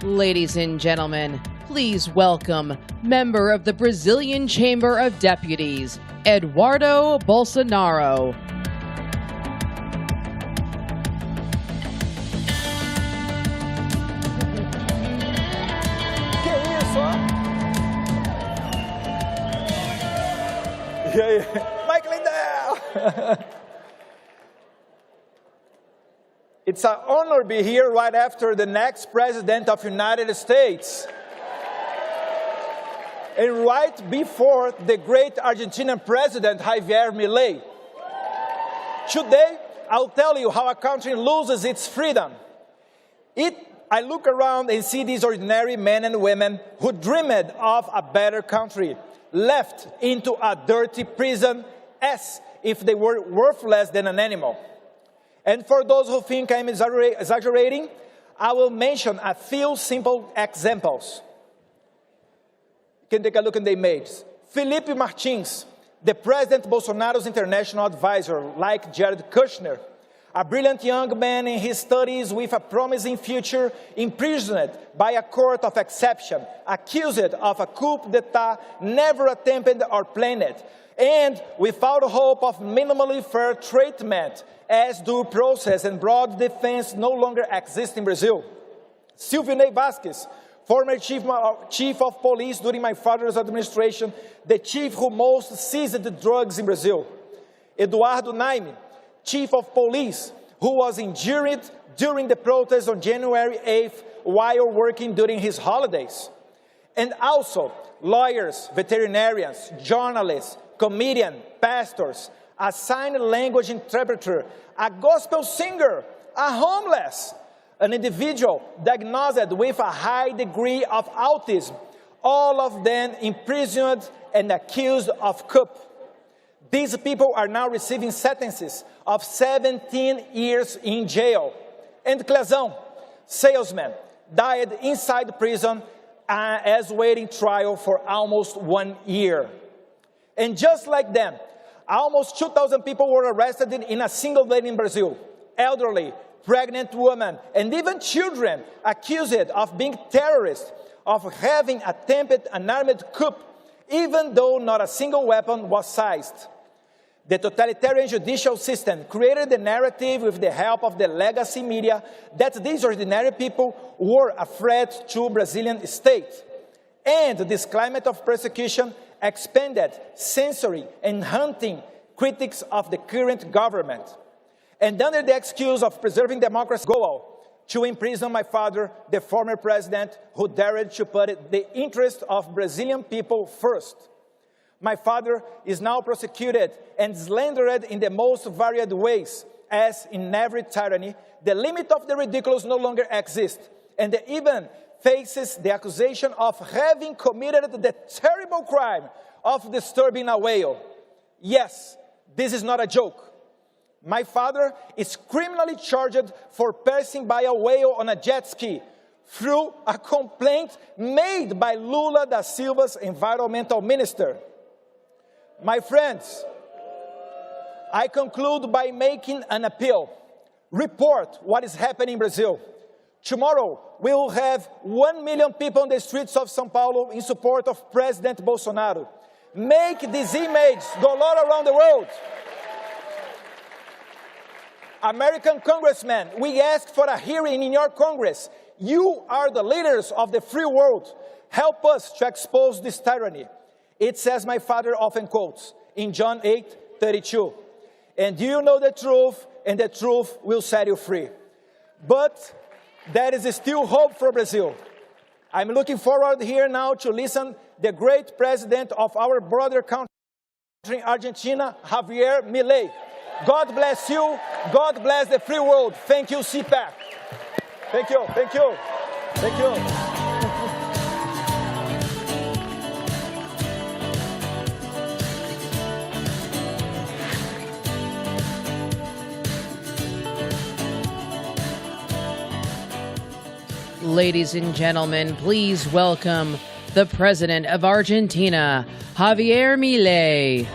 Ladies and gentlemen, please welcome member of the Brazilian Chamber of Deputies, Eduardo Bolsonaro. Que isso, ó? E aí? Mike Lindell! It's an honor to be here right after the next President of the United States. And right before the great Argentinian President, Javier Milei. Today, I'll tell you how a country loses its freedom. I look around and see these ordinary men and women who dreamed of a better country, left into a dirty prison as if they were worthless than an animal. And for those who think I'm exaggerating, I will mention a few simple examples. You can take a look at the images. Felipe Martins, the President Bolsonaro's international advisor, like Jared Kushner, a brilliant young man in his studies with a promising future, imprisoned by a court of exception, accused of a coup d'etat never attempted or planned, and without hope of minimally fair treatment, as due process and broad defense no longer exist in Brazil. Silvinei Vasquez, former chief of police during my father's administration, the chief who most seized the drugs in Brazil. Eduardo Naime, chief of police, who was injured during the protests on January 8th while working during his holidays. And also lawyers, veterinarians, journalists, comedians, pastors, a sign language interpreter, a gospel singer, a homeless, an individual diagnosed with a high degree of autism, all of them imprisoned and accused of coup. These people are now receiving sentences of 17 years in jail. And Clezão, salesman, died inside prison as waiting trial for almost 1 year. And just like them, almost 2,000 people were arrested in a single day in Brazil. Elderly, pregnant women, and even children accused of being terrorists, of having attempted an armed coup, even though not a single weapon was seized. The totalitarian judicial system created the narrative with the help of the legacy media that these ordinary people were a threat to Brazilian state. And this climate of persecution expanded censoring and hunting critics of the current government. And under the excuse of preserving democracy, goal to imprison my father, the former president, who dared to put the interest of Brazilian people first. My father is now prosecuted and slandered in the most varied ways, as in every tyranny, the limit of the ridiculous no longer exists, and even faces the accusation of having committed the terrible crime of disturbing a whale. Yes, this is not a joke. My father is criminally charged for passing by a whale on a jet ski through a complaint made by Lula da Silva's environmental minister. My friends, I conclude by making an appeal. Report what is happening in Brazil. Tomorrow, we will have 1 million people on the streets of São Paulo in support of President Bolsonaro. Make these images go all around the world. American congressmen, we ask for a hearing in your Congress. You are the leaders of the free world. Help us to expose this tyranny. It says my father often quotes in John 8:32. And you know the truth, and the truth will set you free. But there is still hope for Brazil. I'm looking forward here now to listen the great president of our brother country, Argentina, Javier Milei. God bless you. God bless the free world. Thank you, CPAC. Thank you. Thank you. Thank you. Ladies and gentlemen, please welcome the President of Argentina, Javier Milei.